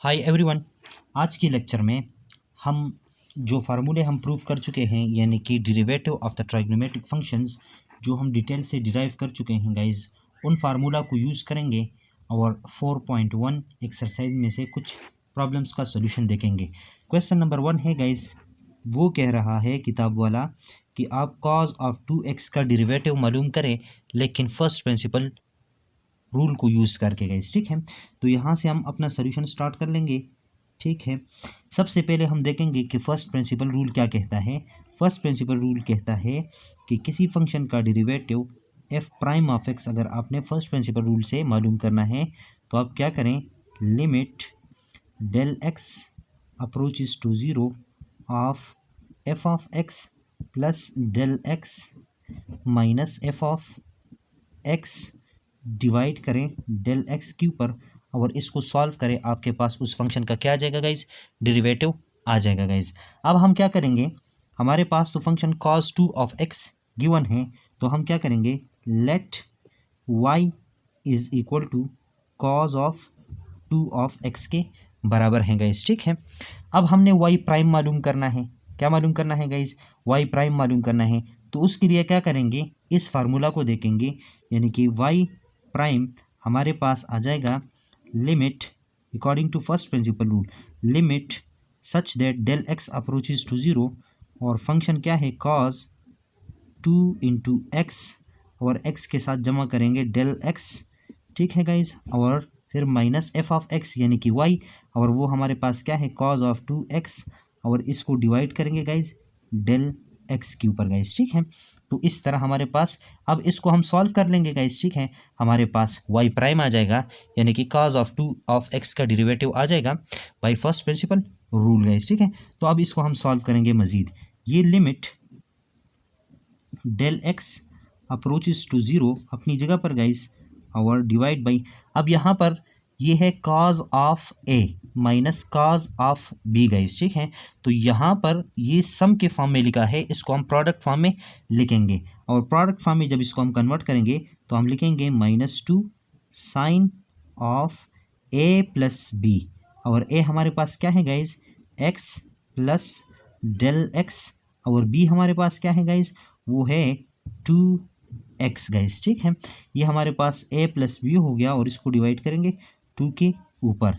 Hi everyone. आज के lecture में हम जो फार्मूले हम प्रूव कर चुके हैं यानी कि derivative of the trigonometric functions जो हम डिटेल से डिराइव कर चुके हैं गाइस, उन फार्मूला को यूज़ करेंगे और 4.1 एक्सरसाइज में से कुछ प्रॉब्लम्स का सॉल्यूशन देखेंगे। क्वेश्चन नंबर 1 है गाइस, वो कह रहा है किताब वाला कि आप cos ऑफ 2x का डेरिवेटिव मालूम करें लेकिन फर्स्ट प्रिंसिपल रूल को यूज़ करके गाइस। ठीक है, तो यहाँ से हम अपना सॉल्यूशन स्टार्ट कर लेंगे। ठीक है, सबसे पहले हम देखेंगे कि फर्स्ट प्रिंसिपल रूल क्या कहता है। फर्स्ट प्रिंसिपल रूल कहता है कि किसी फंक्शन का derivative F prime of x अगर आपने फर्स्ट प्रिंसिपल रूल से मालूम करना है तो आप क्या करें, limit del x approaches to zero of f of x plus del x minus f of x divide करें डेल एक्स के ऊपर और इसको सॉल्व करें। आपके पास उस फंक्शन का क्या आ जाएगा गाइज, डेरिवेटिव आ जाएगा गाइज। अब हम क्या करेंगे, हमारे पास तो function cos 2 of x given है, तो हम क्या करेंगे, let y is equal to cos of 2 of x के बराबर है गाइज। ठीक है, अब हमने y प्राइम मालूम करना है। क्या मालूम करना है गाइज, y प्राइम मालूम करना है। तो उसके लिए क्या करेंगे, इस फार्मूला को देखेंगे यानी कि y प्राइम हमारे पास आ जाएगा limit according to first principle rule, limit such that del x approaches to zero और फंक्शन क्या है cos 2 इंटू एक्स और x के साथ जमा करेंगे डेल एक्स। ठीक है गाइज, और फिर माइनस एफ ऑफ एक्स यानी कि y और वो हमारे पास क्या है cos ऑफ 2x और इसको डिवाइड करेंगे गाइज डेल एक्स के ऊपर गाइज। ठीक है, तो इस तरह हमारे पास, अब इसको हम सॉल्व कर लेंगे गाइज। ठीक है, हमारे पास y प्राइम आ जाएगा यानी कि cos ऑफ 2 ऑफ x का डेरिवेटिव आ जाएगा bye first principle rule guys. ठीक है, तो अब इसको हम सॉल्व करेंगे मजीद। ये limit del x approaches to zero अपनी जगह पर गाइज और डिवाइड बाई, अब यहाँ पर ये है cos of a minus cos of b guys. ठीक है, तो यहाँ पर ये सम के फॉर्म में लिखा है, इसको हम प्रोडक्ट फॉर्म में लिखेंगे और प्रोडक्ट फॉर्म में जब इसको हम कन्वर्ट करेंगे तो हम लिखेंगे -2 sine of a plus b और a हमारे पास क्या है guys, x plus del x और b हमारे पास क्या है गाइज, वो है 2x गाइज। ठीक है, ये हमारे पास a प्लस बी हो गया और इसको डिवाइड करेंगे 2 के ऊपर।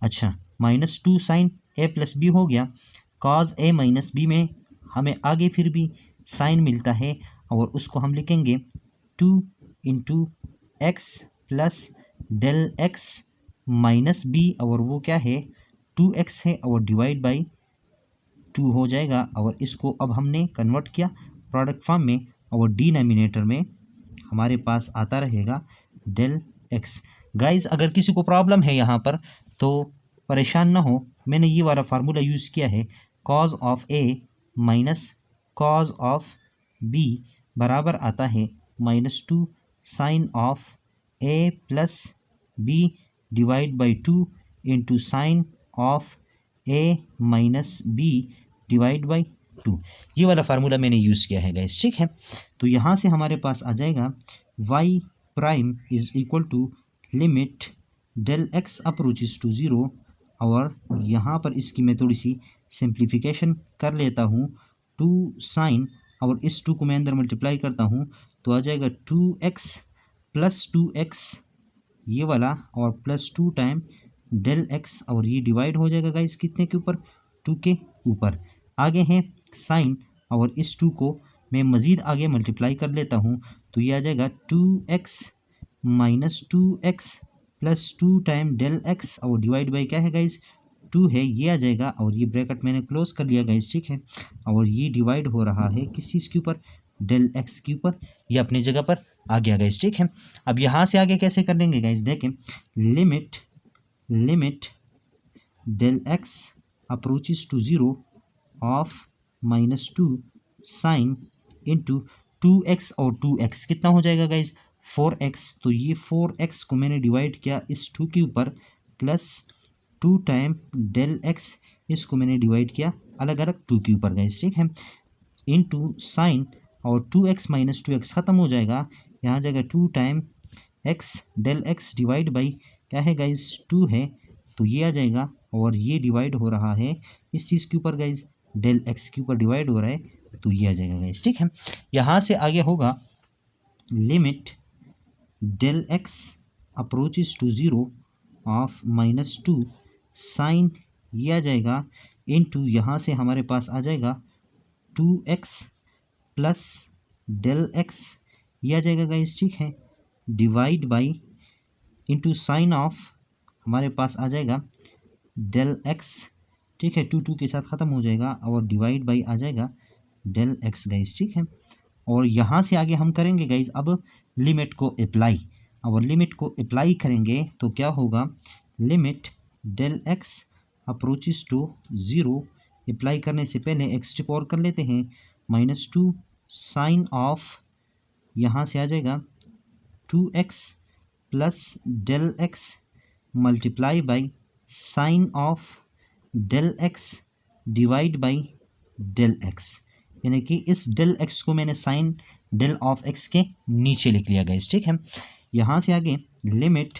अच्छा, -2 साइन a प्लस बी हो गया, cos a माइनस बी में हमें आगे फिर भी साइन मिलता है और उसको हम लिखेंगे 2 into x plus del x minus B और वो क्या है 2x है और डिवाइड बाई 2 हो जाएगा और इसको अब हमने कन्वर्ट किया प्रोडक्ट फॉर्म में और डिनोमिनेटर में हमारे पास आता रहेगा डेल एक्स। गाइज, अगर किसी को प्रॉब्लम है यहाँ पर तो परेशान ना हो, मैंने ये वाला फार्मूला यूज़ किया है, cos of a minus cos of b बराबर आता है -2 sine of a plus b divide by 2 into sine of a minus b divide by 2। ये वाला फार्मूला मैंने यूज़ किया है गाइस। ठीक है, तो यहाँ से हमारे पास आ जाएगा y prime is equal to limit del x approaches to zero और यहाँ पर इसकी मैं थोड़ी सी सिंप्लीफिकेशन कर लेता हूँ, 2 साइन और इस 2 को मैं अंदर मल्टीप्लाई करता हूँ तो आ जाएगा 2x प्लस 2x ये वाला और प्लस 2 टाइम डेल x और ये डिवाइड हो जाएगा गाइस कितने के ऊपर, 2 के ऊपर। आगे हैं साइन और इस 2 को मैं मज़ीद आगे मल्टीप्लाई कर लेता हूँ तो ये आ जाएगा 2x minus 2x plus 2 time del x और डिवाइड बाई क्या है गाइज 2 है, ये आ जाएगा और ये ब्रैकेट मैंने क्लोज कर लिया गाइज। ठीक है, और ये डिवाइड हो रहा है किस चीज़ के ऊपर, डेल x के ऊपर, ये अपनी जगह पर आ गया गाइज। ठीक है, अब यहाँ से आगे कैसे कर लेंगे गाइज, देखें limit del x approaches to zero of -2 sine into 2x और 2x कितना हो जाएगा गाइज 4x, तो ये 4x को मैंने डिवाइड किया इस 2 के ऊपर प्लस 2 टाइम डेल x इसको मैंने डिवाइड किया अलग अलग 2 के ऊपर गाइज। ठीक है, इंटू साइन और 2x माइनस 2x ख़त्म हो जाएगा, यहाँ जाएगा 2 time x del x divide by क्या है गाइज 2 है तो ये आ जाएगा, और ये डिवाइड हो रहा है इस चीज़ के ऊपर गाइज, डेल एक्स के ऊपर डिवाइड हो रहा है, तो ये आ जाएगा गाइज। ठीक है, यहाँ से आगे होगा limit del x approaches to zero of -2 sine, ये आ जाएगा इनटू, यहाँ से हमारे पास आ जाएगा 2x प्लस डेल एक्स, ये आ जाएगा गाइज। ठीक है, divide by into sine of, हमारे पास आ जाएगा डेल एक्स। ठीक है, 2 के साथ ख़त्म हो जाएगा, और डिवाइड बाई आ जाएगा डेल एक्स गाइज। ठीक है, और यहाँ से आगे हम करेंगे गाइज अब लिमिट को अप्लाई। और लिमिट को अप्लाई करेंगे तो क्या होगा, limit del x approaches to zero, apply करने से पहले एक्स स्टेप और कर लेते हैं, -2 साइन ऑफ, यहाँ से आ जाएगा 2x plus del x multiply by sine of del x divide by del x, यानी कि इस डेल एक्स को मैंने साइन डेल ऑफ एक्स के नीचे लिख लिया गाइस। ठीक है, यहाँ से आगे limit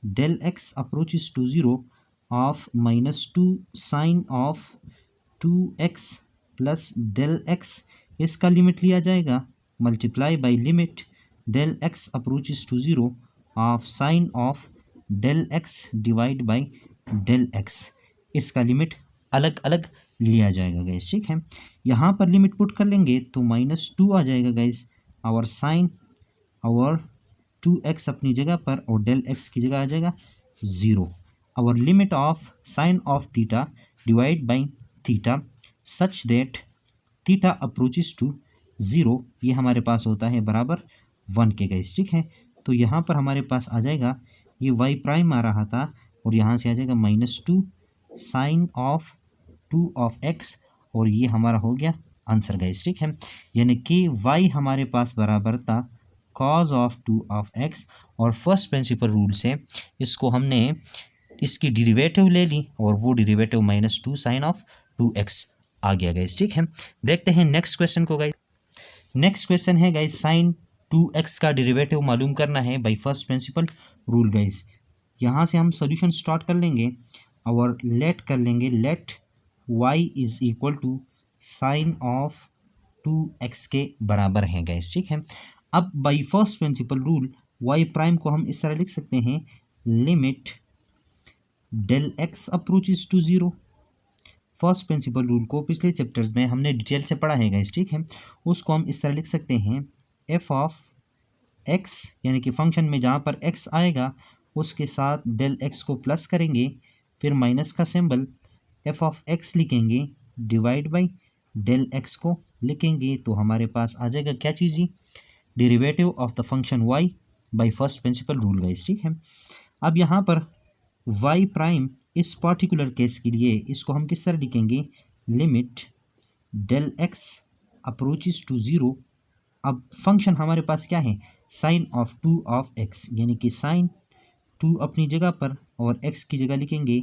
del x approaches to zero of -2 sine of 2x plus del x, इसका लिमिट लिया जाएगा multiply by limit del x approaches to zero of sine of del x divide by del x, इसका limit अलग अलग लिया जाएगा guys. ठीक है, यहाँ पर लिमिट पुट कर लेंगे तो -2 आ जाएगा गाइस, और साइन और 2x अपनी जगह पर और डेल एक्स की जगह आ जाएगा 0, और limit of sine of theta divide by theta such that theta approaches to 0, ये हमारे पास होता है बराबर 1 के गाइस। ठीक है, तो यहाँ पर हमारे पास आ जाएगा, ये y प्राइम आ रहा था, और यहाँ से आ जाएगा -2 साइन ऑफ 2 ऑफ x, और ये हमारा हो गया आंसर गाइस। ठीक है, यानी कि y हमारे पास बराबर था cos ऑफ 2 ऑफ x, और फर्स्ट प्रिंसिपल रूल से इसको हमने इसकी डेरिवेटिव ले ली, और वो डेरिवेटिव -2 साइन ऑफ 2x आ गया गाइस। ठीक है, देखते हैं नेक्स्ट क्वेश्चन को गाइस। नेक्स्ट क्वेश्चन है गाइस, साइन 2x का डेरिवेटिव मालूम करना है bye first principle rule guys. यहाँ से हम सॉल्यूशन स्टार्ट कर लेंगे और लेट कर लेंगे, let y is equal to sine of 2x के बराबर है गाइस। ठीक है, अब by first principle rule y prime को हम इस तरह लिख सकते हैं, limit del x approaches to zero. First principle rule को पिछले चैप्टर्स में हमने डिटेल से पढ़ा है गाइस। ठीक है, उसको हम इस तरह लिख सकते हैं, f ऑफ x, यानी कि फंक्शन में जहाँ पर x आएगा उसके साथ डेल x को प्लस करेंगे, फिर माइनस का सिंबल, f ऑफ x लिखेंगे, डिवाइड बाई डेल x को लिखेंगे, तो हमारे पास आ जाएगा क्या चीज़, derivative of the function y by first principle rule guys. ठीक है, अब यहाँ पर y प्राइम इस पर्टिकुलर केस के लिए इसको हम किस तरह लिखेंगे, limit del x approaches to zero. अब फंक्शन हमारे पास क्या है, साइन ऑफ 2 ऑफ x, यानी कि साइन 2 अपनी जगह पर और x की जगह लिखेंगे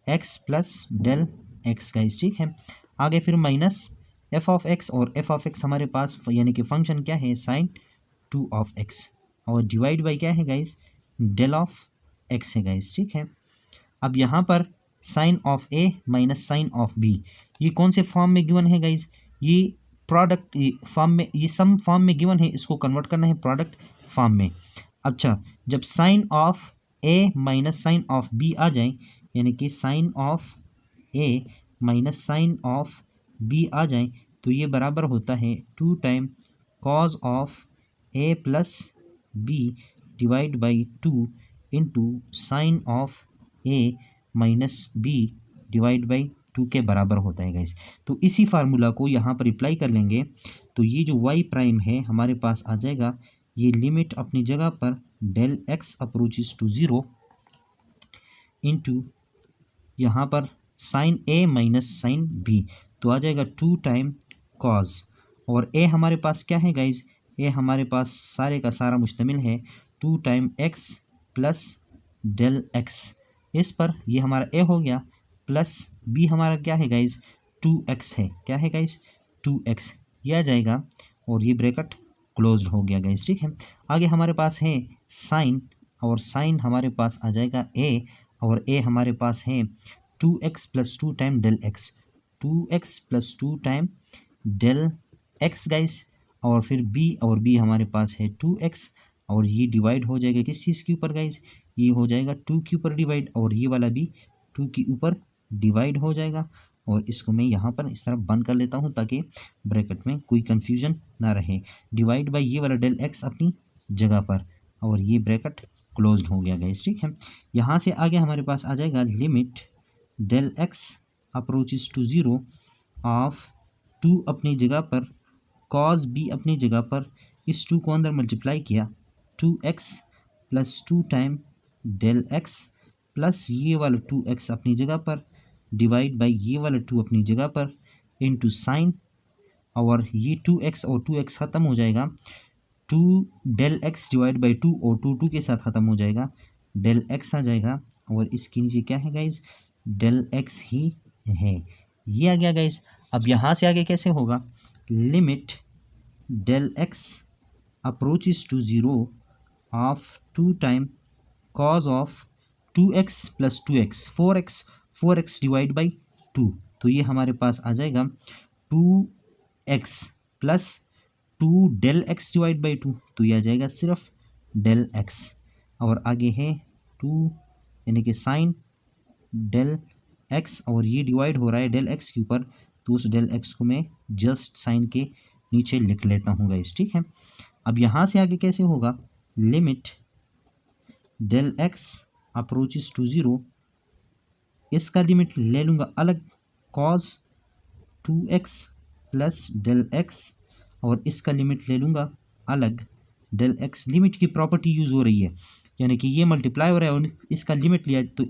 x plus del x guys. ठीक है, आगे फिर माइनस f ऑफ x, और f ऑफ x हमारे पास यानी कि फंक्शन क्या है, साइन 2 ऑफ x, और डिवाइड बाई क्या है गाइस, डेल ऑफ x है गाइस। ठीक है, अब यहाँ पर sine of a minus sine of b, ये कौन से फॉर्म में गिवन है गाइस, ये प्रोडक्ट फॉर्म में, ये सम फॉर्म में गिवन है, इसको कन्वर्ट करना है प्रोडक्ट फॉर्म में। अच्छा, जब sine of a minus sine of b आ जाए, यानी कि sine of a minus sine of b आ जाए, तो ये बराबर होता है 2 time cos of a plus b divide by 2 into sine of a minus b divide by 2 के बराबर होता है गाइस। तो इसी फार्मूला को यहाँ पर अप्लाई कर लेंगे, तो ये जो y प्राइम है हमारे पास आ जाएगा, ये लिमिट अपनी जगह पर del x approaches to zero into यहाँ पर sine a minus sine b, तो आ जाएगा 2 टाइम कॉज, और a हमारे पास क्या है गाइज, a हमारे पास सारे का सारा मुश्तमिल है 2 time x plus del x, इस पर ये हमारा a हो गया, प्लस b हमारा क्या है गाइज, 2x है, क्या है गाइज 2x, ये आ जाएगा, और ये ब्रैकेट क्लोज्ड हो गया गाइज। ठीक है, आगे हमारे पास है साइन, और साइन हमारे पास आ जाएगा a, और ए हमारे पास है 2x plus 2 time del x, 2x plus 2 time del x guys. और फिर बी हमारे पास है 2x, और ये डिवाइड हो जाएगा किस चीज़ के ऊपर गाइस, ये हो जाएगा 2 के ऊपर डिवाइड, और ये वाला भी 2 के ऊपर डिवाइड हो जाएगा। और इसको मैं यहाँ पर इस तरह बंद कर लेता हूँ ताकि ब्रैकेट में कोई कन्फ्यूजन ना रहे। डिवाइड बाई ये वाला डेल एक्स अपनी जगह पर, और ये ब्रैकेट क्लोज्ड हो गया गाइस, ठीक है। यहाँ से आगे हमारे पास आ जाएगा limit del x approaches to zero of 2 अपनी जगह पर, कॉज बी अपनी जगह पर, इस 2 को अंदर मल्टीप्लाई किया 2x plus 2 time del x plus ये वाला 2x अपनी जगह पर डिवाइड बाई ये वाला 2 अपनी जगह पर इनटू साइन, और ये 2x और 2x ख़त्म हो जाएगा, 2 डेल एक्स डिवाइड बाई 2 और 2 के साथ ख़त्म हो जाएगा, डेल एक्स आ जाएगा। और इसके नीचे क्या है गाइज, डेल एक्स ही है, ये आ गया गाइज। अब यहाँ से आगे कैसे होगा, limit del x approaches to zero of 2 time cos of 2x plus 2x 4x divide by 2, तो ये हमारे पास आ जाएगा 2x plus 2 del x divide by 2, तो ये आ जाएगा सिर्फ डेल एक्स। और आगे है 2 यानी कि साइन डेल एक्स, और ये डिवाइड हो रहा है डेल एक्स के ऊपर, तो उस डेल एक्स को मैं जस्ट साइन के नीचे लिख लेता हूँ गाइस, ठीक है। अब यहाँ से आगे कैसे होगा, limit del x approaches to zero, इसका लिमिट ले लूँगा अलग, cause 2x plus del x, और इसका लिमिट ले लूँगा अलग, डेल एक्स। लिमिट की प्रॉपर्टी यूज़ हो रही है, यानी कि ये मल्टीप्लाई हो रहा है और इसका लिमिट लिया, तो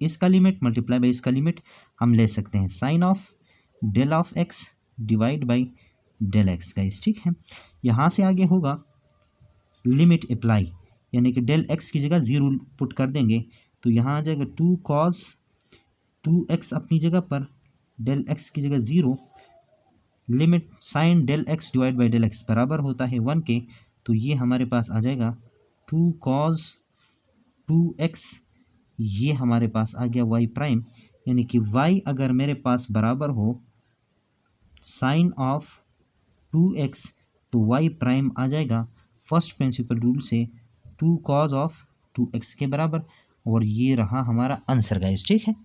इसका लिमिट मल्टीप्लाई बाई इसका लिमिट हम ले सकते हैं, sine of del of x divide by del x guys, ठीक है। यहाँ से आगे होगा लिमिट अप्लाई, यानी कि डेल एक्स की जगह 0 पुट कर देंगे, तो यहाँ आ जाएगा 2 कॉज 2x अपनी जगह पर, डेल एक्स की जगह 0, limit sine del x divide by del x बराबर होता है 1 के, तो ये हमारे पास आ जाएगा 2 कॉज 2x, ये हमारे पास आ गया y प्राइम, यानी कि y अगर मेरे पास बराबर हो साइन ऑफ 2x, तो y प्राइम आ जाएगा फर्स्ट प्रिंसिपल रूल से 2 कॉज ऑफ 2x के बराबर, और ये रहा हमारा आंसर गाइस, ठीक है।